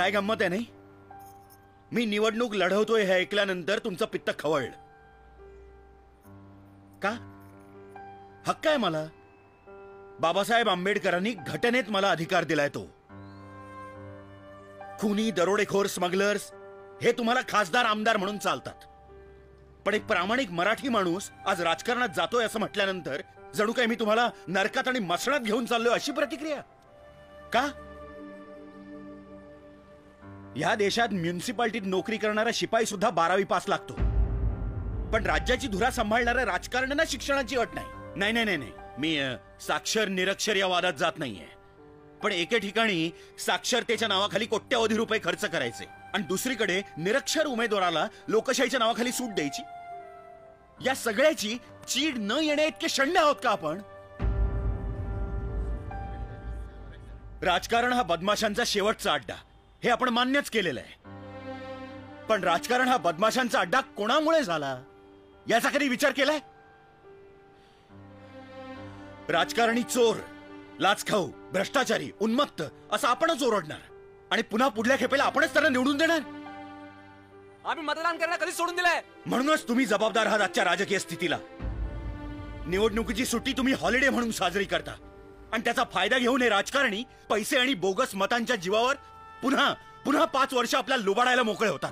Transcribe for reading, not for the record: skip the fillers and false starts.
काय गंमत आहे नाही? मी निवडणूक लढवतोय हे ऐकल्यानंतर तुमचं पित्त खवळलं. का? हक्क आहे मला. बाबासाहेब आंबेडकरांनी घटनेत मला अधिकार दिलाय. तो खुनी, दरोडेखोर, स्मगलर्स हे तुम्हाला खासदार आमदार म्हणून चालतात, पण एक प्रामाणिक मराठी माणूस आज राजकारणात जातोय असं म्हटल्यानंतर जणू काय मी तुम्हाला नरकात आणि मसणात घेऊन चाललोय अशी प्रतिक्रिया का? या देशात म्युनिसिपालिटीत नोकरी करणारा शिपाई सुद्धा 12वी पास लागतो, पण राज्याची धुरा सांभाळणाऱ्या राजकारण्यांना शिक्षणाची अट नाही. नाही नाही नाही नाही, मी साक्षर निरक्षर या वादात जात नाहीये, पण एके ठिकाणी साक्षरतेच्या नावाखाली कोट्यवधी रुपये खर्च करायचे आणि दुसरीकडे निरक्षर उमेदवाराला लोकशाहीच्या नावाखाली सूट द्यायची. या सगळ्याची चीड न येण्या इतके शंड आहोत का आपण? राजकारण हा बदमाशांचा शेवटचा अड्डा हे आपण मान्यच केलेलं आहे, पण राजकारण हा बदमाशांचा अड्डा कोणामुळे झाला याचा कधी विचार केलाय? राजकारणी चोर, लाचखाऊ, भ्रष्टाचारी, उन्मत्त असं आपणच ओरडणार आणि पुन्हा पुढल्या खेपेला आपणच त्यांना निवडून देणार. आम्ही मतदान करायला कधी सोडून दिलंय? म्हणूनच तुम्ही जबाबदार आहात आजच्या राजकीय स्थितीला. निवडणुकीची सुट्टी तुम्ही हॉलिडे म्हणून साजरी करता आणि त्याचा फायदा घेऊन हे राजकारणी पैसे आणि बोगस मतांच्या जीवावर पुन्हा 5 वर्ष आपल्याला लुबाडायला मोकळे होतात.